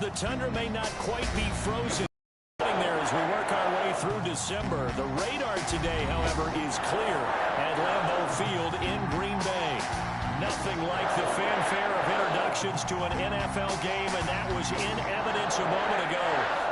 The Tundra may not quite be frozen there as we work our way through December. The radar today, however, is clear at Lambeau Field in Green Bay. Nothing like the fanfare of introductions to an NFL game, and that was in evidence a moment ago.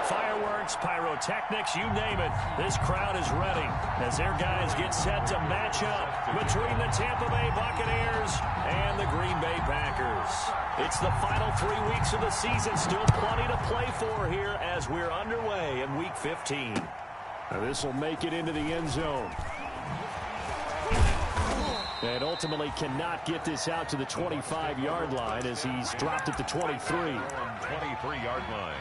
Fireworks, pyrotechnics, you name it. This crowd is ready as their guys get set to match up between the Tampa Bay Buccaneers and the Green Bay Packers. It's the final 3 weeks of the season. Still plenty to play for here as we're underway in Week 15. Now this will make it into the end zone. And ultimately cannot get this out to the 25-yard line as he's dropped at the 23. 23-yard line.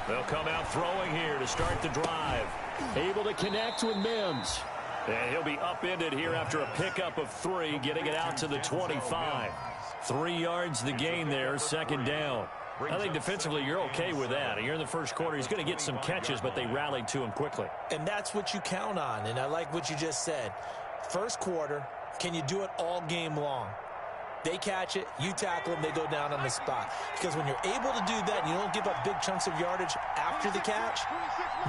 They'll come out throwing here to start the drive. Able to connect with Mims. And he'll be upended here after a pickup of 3, getting it out to the 25. 3 yards the gain there, second down. I think defensively you're okay with that. You're in the first quarter. He's going to get some catches, but they rallied to him quickly. And that's what you count on, and I like what you just said. First quarter, can you do it all game long? They catch it, you tackle them, they go down on the spot. Because when you're able to do that and you don't give up big chunks of yardage after the catch,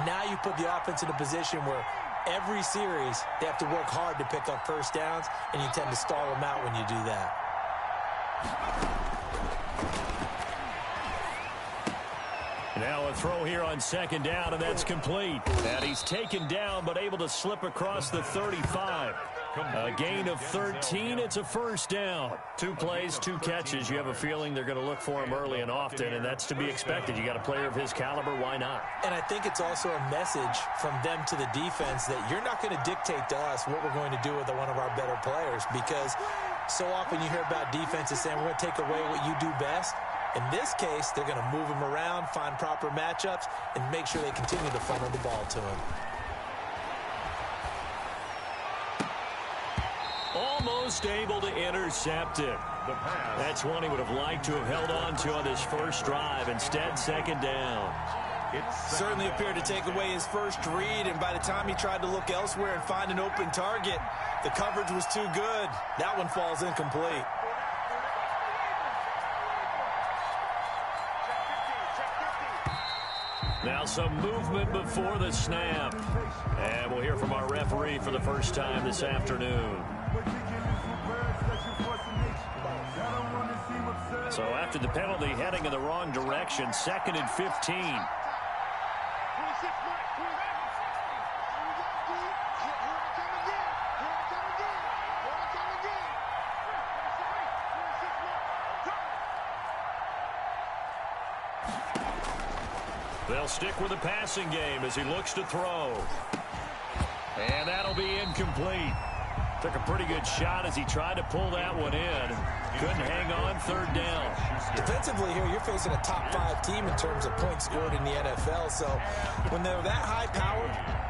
now you put the offense in a position where every series they have to work hard to pick up first downs, and you tend to stall them out when you do that. Now a throw here on second down, and that's complete. And he's taken down but able to slip across the 35. A gain of 13. It's a first down. 2 plays, 2 catches. You have a feeling they're going to look for him early and often, and that's to be expected. You got a player of his caliber, why not? And I think it's also a message from them to the defense that you're not going to dictate to us what we're going to do with one of our better players, because so often you hear about defenses saying we're going to take away what you do best. In this case, they're going to move him around, find proper matchups, and make sure they continue to funnel the ball to him. Almost able to intercept it. That's one he would have liked to have held on to on this first drive. Instead, second down. It certainly appeared to take away his first read, and by the time he tried to look elsewhere and find an open target, the coverage was too good. That one falls incomplete. Now some movement before the snap. And we'll hear from our referee for the first time this afternoon. So after the penalty, heading in the wrong direction, 2nd and 15. They'll stick with the passing game as he looks to throw. And that'll be incomplete. Took a pretty good shot as he tried to pull that one in. Couldn't hang on, third down. Defensively here, you're facing a top 5 team in terms of points scored in the NFL. So when they're that high-powered,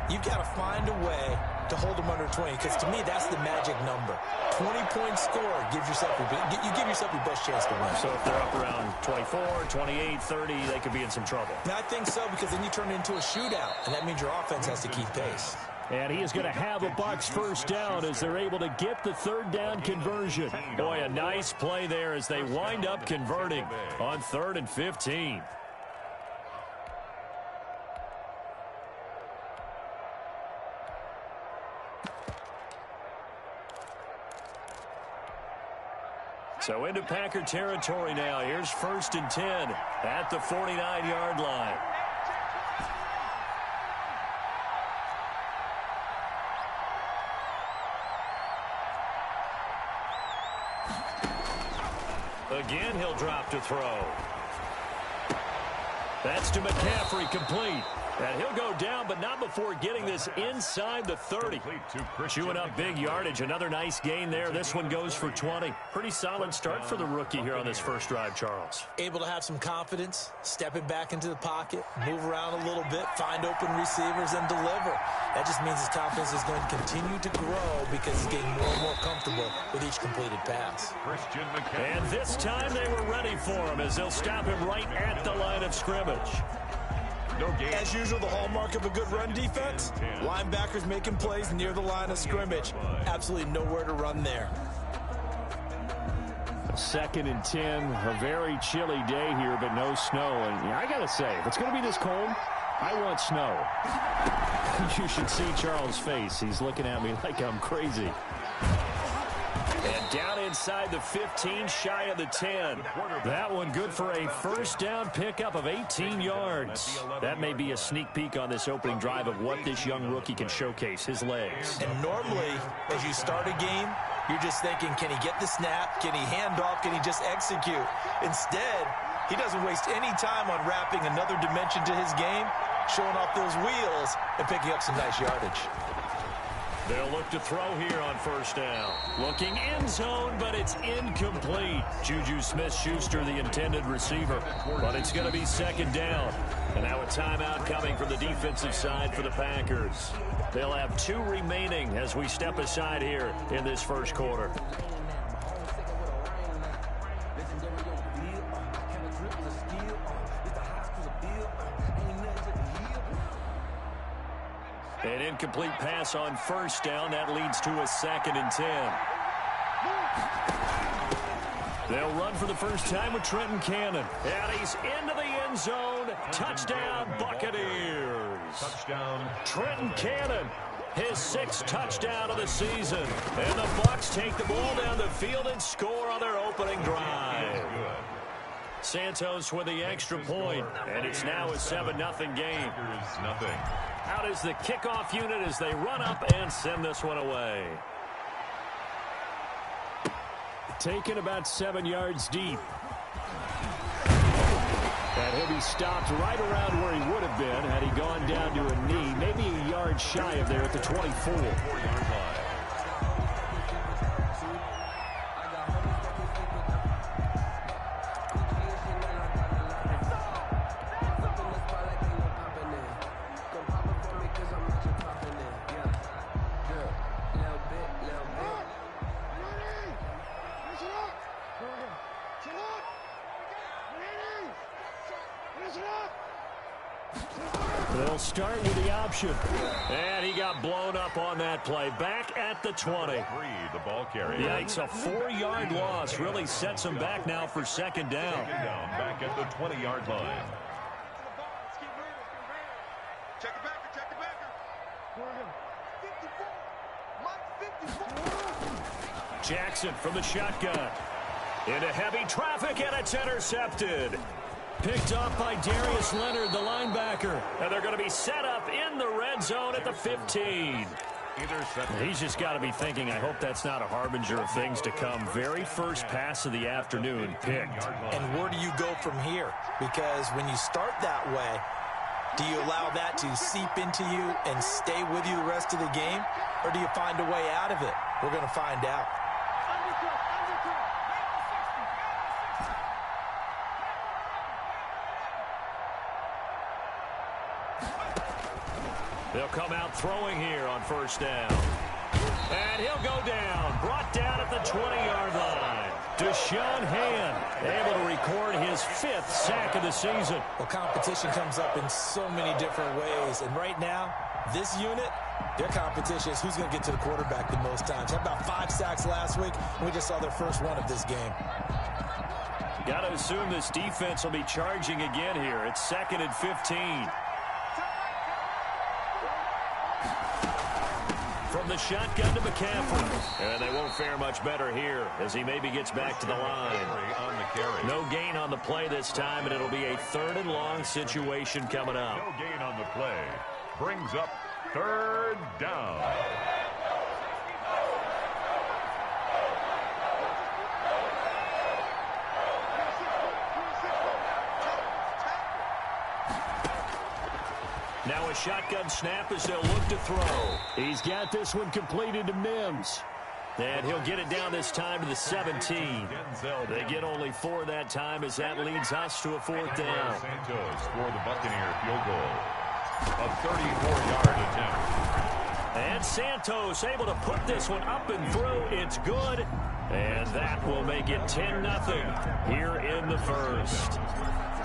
you've got to find a way to hold them under 20. Because to me, that's the magic number. 20 points scored gives yourself you give yourself your best chance to win. So if they're up around 24, 28, 30, they could be in some trouble. And I think so, because then you turn it into a shootout, and that means your offense has to keep pace. And he is going to have a Bucs first down as they're able to get the third down conversion. Boy, a nice play there as they wind up converting on 3rd and 15. So into Packer territory now. Here's 1st and 10 at the 49-yard line. Again, he'll drop to throw. That's to McCaffrey, complete. And he'll go down, but not before getting this inside the 30. Chewing up big yardage. Another nice gain there. This one goes for 20. Pretty solid start for the rookie here on this first drive, Charles. Able to have some confidence, stepping back into the pocket, move around a little bit, find open receivers, and deliver. That just means his confidence is going to continue to grow because he's getting more and more comfortable with each completed pass. And this time they were ready for him as they'll stop him right at the line of scrimmage. As usual, the hallmark of a good run defense, linebackers making plays near the line of scrimmage. Absolutely nowhere to run there. 2nd and 10, a very chilly day here, but no snow. And I got to say, if it's going to be this cold, I want snow. You should see Charles' face. He's looking at me like I'm crazy. And down inside the 15, shy of the 10. That one good for a first down pickup of 18 yards. That may be a sneak peek on this opening drive of what this young rookie can showcase, his legs. And normally, as you start a game, you're just thinking, can he get the snap? Can he hand off? Can he just execute? Instead, he doesn't waste any time on wrapping another dimension to his game, showing off those wheels, and picking up some nice yardage. They'll look to throw here on first down. Looking end zone, but it's incomplete. Juju Smith-Schuster, the intended receiver. But it's going to be 2nd down. And now a timeout coming from the defensive side for the Packers. They'll have 2 remaining as we step aside here in this first quarter. An incomplete pass on first down. That leads to a 2nd and 10. They'll run for the first time with Trenton Cannon. And he's into the end zone. Touchdown, Buccaneers. Touchdown. Trenton Cannon, his 6th touchdown of the season. And the Bucs take the ball down the field and score on their opening drive. Santos with the extra point, and it's now a 7-0 game. Nothing. Out is the kickoff unit as they run up and send this one away. Taken about 7 yards deep. And he'll be stopped right around where he would have been had he gone down to a knee, maybe a yard shy of there at the 24. 4-yard line. They'll start with the option. And he got blown up on that play. Back at the 20. The ball carrier. Yikes, a 4-yard loss really sets him back now for 2nd down. 2nd down, back at the 20-yard line. Jackson from the shotgun. Into heavy traffic, and it's intercepted. Picked off by Darius Leonard, the linebacker. And they're going to be set up in the red zone at the 15. He's just got to be thinking, I hope that's not a harbinger of things to come. Very first pass of the afternoon picked. And where do you go from here? Because when you start that way, do you allow that to seep into you and stay with you the rest of the game? Or do you find a way out of it? We're going to find out. They'll come out throwing here on first down. And he'll go down. Brought down at the 20-yard line. Deshaun Hand able to record his 5th sack of the season. Well, competition comes up in so many different ways. And right now, this unit, their competition is who's going to get to the quarterback the most times. Had about 5 sacks last week, and we just saw their first one of this game. Got to assume this defense will be charging again here. It's 2nd and 15. From the shotgun to McCaffrey. And they won't fare much better here as he maybe gets back to the line. No gain on the play this time, and it'll be a 3rd and long situation coming up. No gain on the play. Brings up 3rd down. Now a shotgun snap as they'll look to throw. He's got this one completed to Mims. And he'll get it down this time to the 17. They get only 4 that time as that leads us to a 4th down. Santos for the Buccaneer field goal. A 34-yard attempt. And Santos able to put this one up and through. It's good. And that will make it 10-0 here in the first.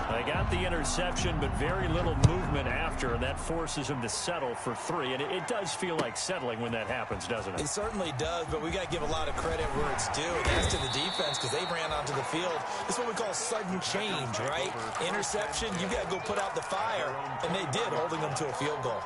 They got the interception, but very little movement after, and that forces him to settle for 3. And it does feel like settling when that happens, doesn't it? It certainly does, but we got to give a lot of credit where it's due. That's to the defense because they ran onto the field. It's what we call sudden change, right? Interception, you got to go put out the fire, and they did, holding them to a field goal.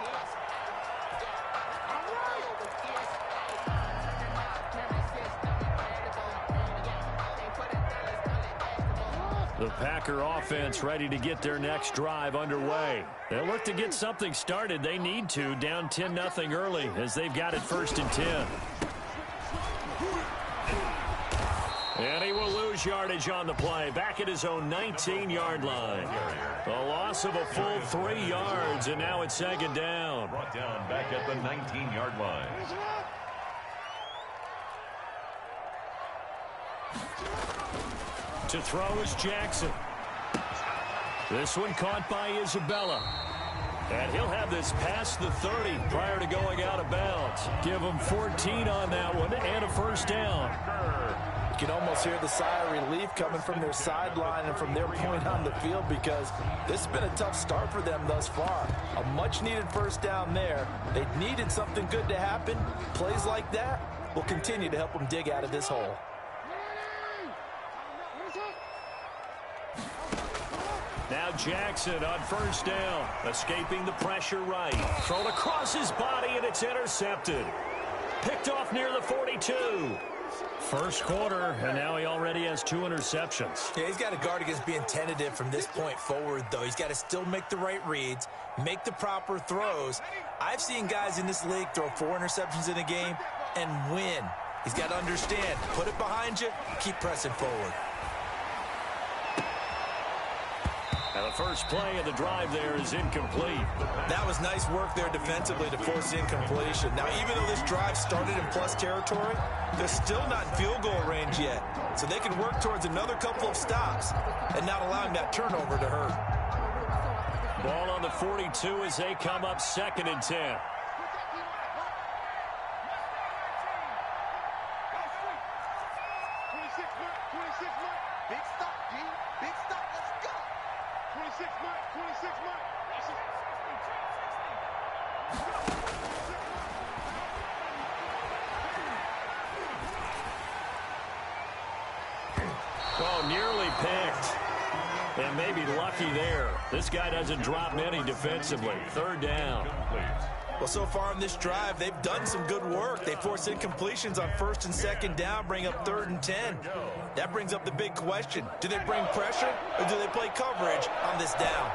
The Packer offense ready to get their next drive underway. They'll look to get something started. They need to, down 10-0 early as they've got it 1st and 10. And he will lose yardage on the play, back at his own 19-yard line. A loss of a full 3 yards, and now it's 2nd down. Brought down back at the 19-yard line. To throw is Jackson. This one caught by Isabella. And he'll have this past the 30 prior to going out of bounds. Give him 14 on that one and a 1st down. You can almost hear the sigh of relief coming from their sideline and from their point on the field because this has been a tough start for them thus far. A much-needed 1st down there. They needed something good to happen. Plays like that will continue to help them dig out of this hole. Now Jackson on 1st down, escaping the pressure right. Thrown across his body, and it's intercepted. Picked off near the 42. First quarter, and now he already has 2 interceptions. Yeah, he's got to guard against being tentative from this point forward, though. He's got to still make the right reads, make the proper throws. I've seen guys in this league throw 4 interceptions in a game and win. He's got to understand, put it behind you, keep pressing forward. Now the first play of the drive there is incomplete. That was nice work there defensively to force the incompletion. Now, even though this drive started in plus territory, they're still not in field goal range yet. So they can work towards another couple of stops and not allowing that turnover to hurt. Ball on the 42 as they come up 2nd and 10. Oh, nearly picked. And maybe lucky there. This guy doesn't drop many defensively. 3rd down. Well, so far in this drive, they've done some good work. They force incompletions on 1st and 2nd down, bring up 3rd and 10. That brings up the big question. Do they bring pressure or do they play coverage on this down?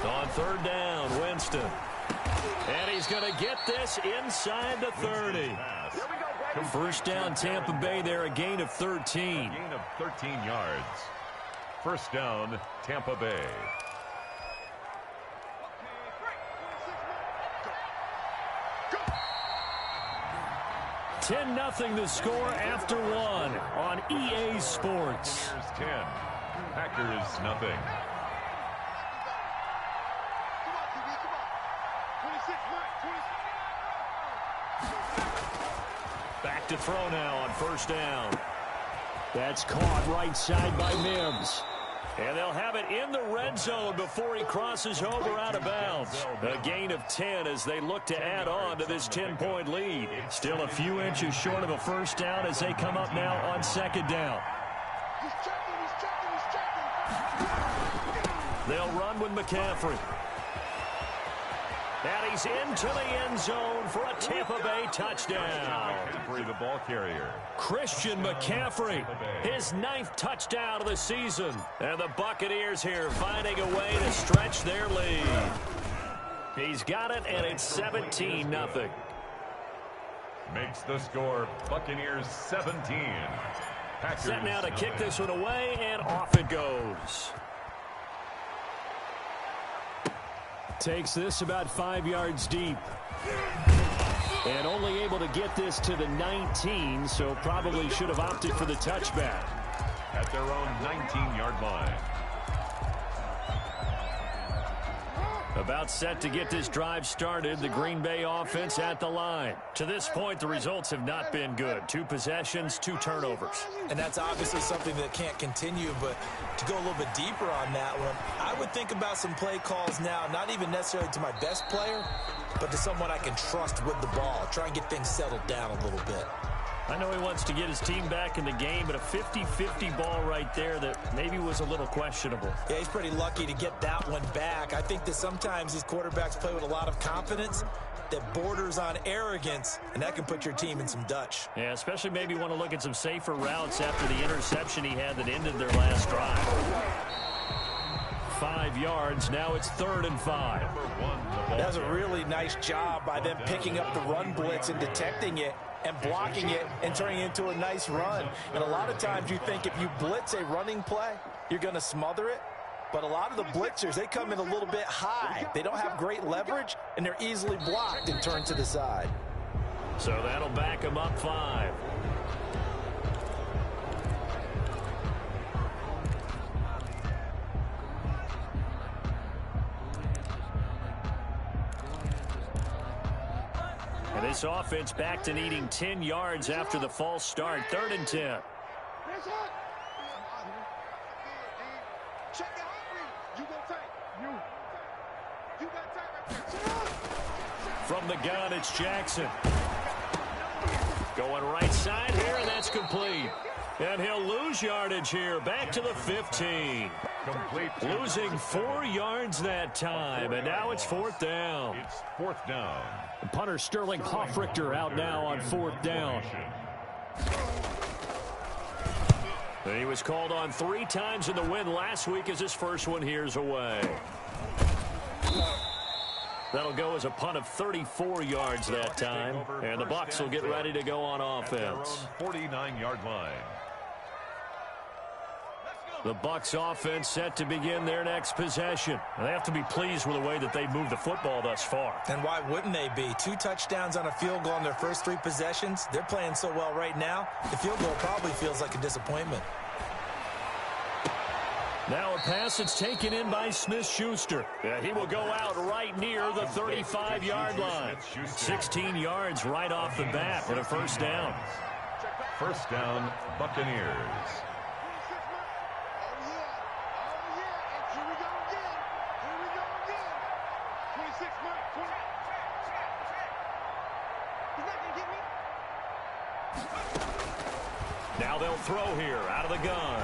On 3rd down, Winston. And he's going to get this inside the 30. 1st down, Tampa Bay there, a gain of 13. Gain of 13 yards. 1st down, Tampa Bay. Go. 10-0 the score after 1 on EA Sports. Here's 10. Packers nothing. Back to throw now on 1st down. That's caught right side by Mims. And they'll have it in the red zone before he crosses over out of bounds. A gain of 10 as they look to add on to this 10-point lead. Still a few inches short of a 1st down as they come up now on 2nd down. They'll run with McCaffrey. And he's into the end zone for a Tampa Bay touchdown. McCaffrey, the ball carrier. Christian McCaffrey, his 9th touchdown of the season. And the Buccaneers here finding a way to stretch their lead. He's got it, and it's 17-0. Makes the score Buccaneers 17. Packers Set now to 9. kick this one away, and off it goes. Takes this about 5 yards deep. And only able to get this to the 19, so probably should have opted for the touchback. At their own 19-yard line. About set to get this drive started, the Green Bay offense at the line. To this point, the results have not been good. 2 possessions, 2 turnovers. And that's obviously something that can't continue, but to go a little bit deeper on that one, I would think about some play calls now, not even necessarily to my best player, but to someone I can trust with the ball. Try and get things settled down a little bit. I know he wants to get his team back in the game, but a 50-50 ball right there that maybe was a little questionable. Yeah, he's pretty lucky to get that one back. I think that sometimes these quarterbacks play with a lot of confidence that borders on arrogance, and that can put your team in some Dutch. Yeah, especially maybe want to look at some safer routes after the interception he had that ended their last drive. 5 yards, now it's 3rd and 5. That was a really nice job by them picking up the run blitz and detecting it and blocking it and turning it into a nice run. And a lot of times you think if you blitz a running play, you're going to smother it. But a lot of the blitzers, they come in a little bit high. They don't have great leverage, and they're easily blocked and turned to the side. So that'll back them up 5. And this offense back to needing 10 yards after the false start. 3rd and 10. From the gun, it's Jackson. Going right side here, and that's complete. And he'll lose yardage here. Back to the 15. Losing 4 yards that time, and now it's 4th down. It's 4th down. Punter Sterling Hoffrichter out now on 4th down. And he was called on 3 times in the win last week as his first one here's away. That'll go as a punt of 34 yards that time. And the Bucs will get ready to go on offense. 49-yard line. The Bucs offense set to begin their next possession. And they have to be pleased with the way that they've moved the football thus far. And why wouldn't they be? 2 touchdowns on a field goal in their first 3 possessions. They're playing so well right now, the field goal probably feels like a disappointment. Now a pass that's taken in by Smith-Schuster. He will go out right near the 35-yard line. 16 yards right off the bat and a 1st down. 1st down, Buccaneers. Now they'll throw here out of the gun.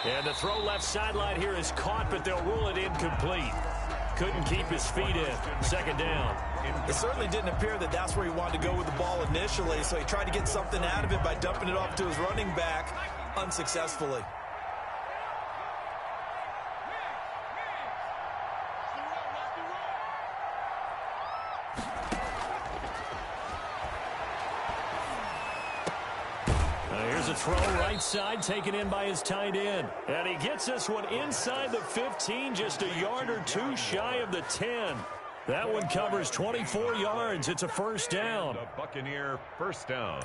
And the throw left sideline here is caught, but they'll rule it incomplete. Couldn't keep his feet in. 2nd down. It certainly didn't appear that that's where he wanted to go with the ball initially, so he tried to get something out of it by dumping it off to his running back unsuccessfully. Here's a throw right side taken in by his tight end. And he gets this one inside the 15, just a yard or 2 shy of the 10. That one covers 24 yards. It's a 1st down. The Buccaneer 1st down.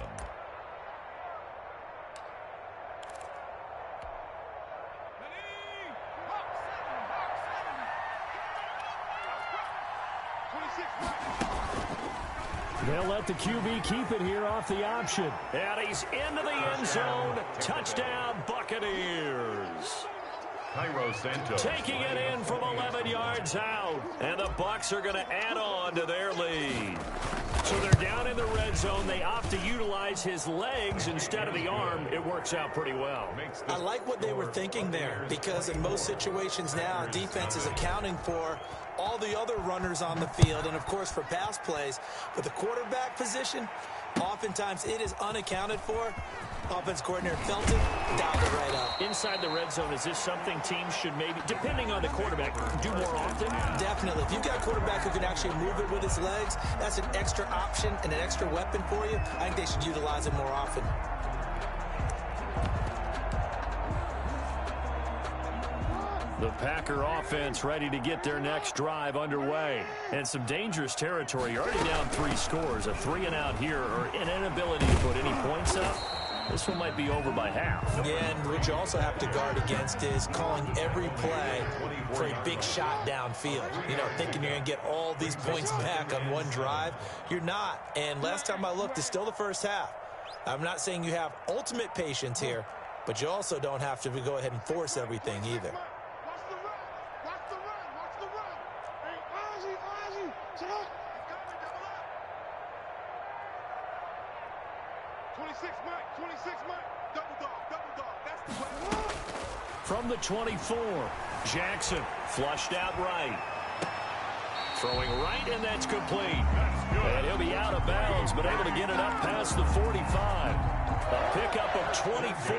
They'll let the QB keep it here off the option. And he's into the end zone. Touchdown, Buccaneers. Cairo Santos. Taking it in from 11 yards out. And the Bucs are going to add on to their lead. So they're down in the red zone. They opt to utilize his legs instead of the arm. It works out pretty well. I like what they were thinking there, because in most situations now, defense is accounting for all the other runners on the field and, of course, for pass plays. But the quarterback position, oftentimes it is unaccounted for. Offense coordinator felt it, dialed it right up. Inside the red zone, is this something teams should maybe, depending on the quarterback, do more often? Definitely. If you've got a quarterback who can actually move it with his legs, that's an extra option and an extra weapon for you. I think they should utilize it more often. The Packer offense ready to get their next drive underway. And some dangerous territory. You're already down 3 scores. A 3-and-out here or an inability to put any points up. This one might be over by half. Yeah, and what you also have to guard against is calling every play for a big shot downfield. You know, thinking you're going to get all these points back on one drive. You're not. And last time I looked, it's still the first half. I'm not saying you have ultimate patience here, but you also don't have to go ahead and force everything either. From the 24, Jackson flushed out right. Throwing right, and that's complete. And he'll be out of bounds, but able to get it up past the 45. A pickup of 24,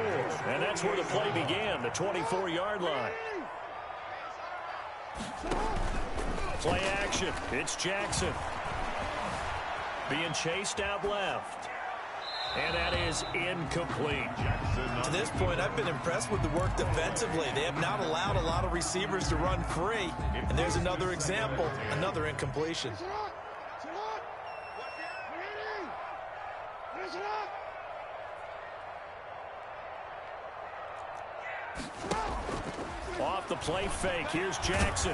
and that's where the play began, the 24-yard line. Play action. It's Jackson. Being chased out left. And that is incomplete. To this point, I've been impressed with the work defensively. They have not allowed a lot of receivers to run free. And there's another example, another incompletion. Off the play fake, here's Jackson.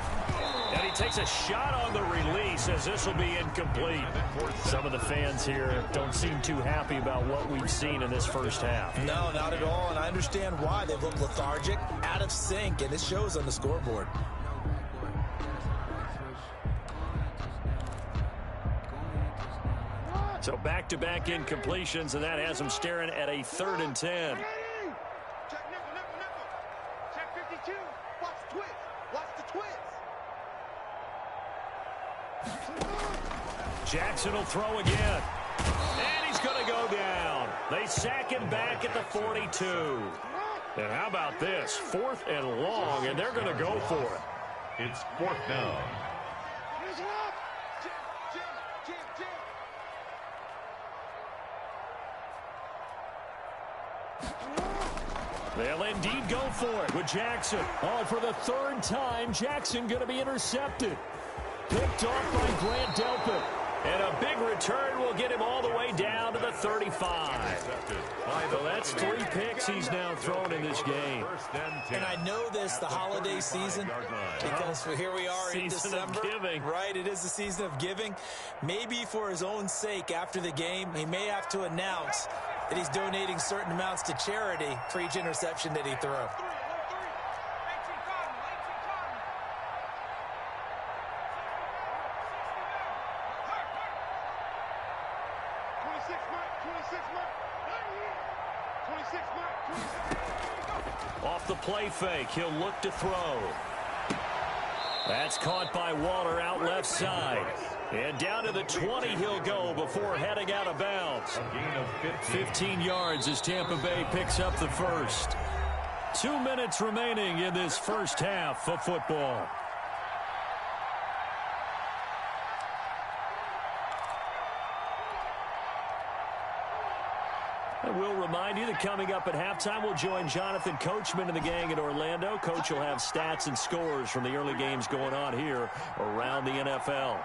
And he takes a shot on the release as this will be incomplete. Some of the fans here don't seem too happy about what we've seen in this first half. No, not at all, and I understand why. They've looked lethargic, out of sync, and it shows on the scoreboard. So back-to-back incompletions, and that has them staring at a 3rd and 10. Jackson will throw again. And he's going to go down. They sack him back at the 42. And how about this? 4th and long, and they're going to go for it. It's 4th down. They'll indeed go for it with Jackson. Oh, for the 3rd time, Jackson going to be intercepted. Picked off by Grant Delpit. And a big return will get him all the way down to the 35. So that's 3 picks he's now thrown in this game. And I know this, the holiday season, because here we are in December. Right, it is the season of giving. Maybe for his own sake after the game, he may have to announce that he's donating certain amounts to charity for each interception that he threw. Off the play fake, he'll look to throw. That's caught by Waller out left side. And down to the 20 he'll go before heading out of bounds. 15 yards as Tampa Bay picks up the first. 2 minutes remaining in this first half of football. And we'll remind you that coming up at halftime, we'll join Jonathan Coachman and the gang in Orlando. Coach will have stats and scores from the early games going on here around the NFL.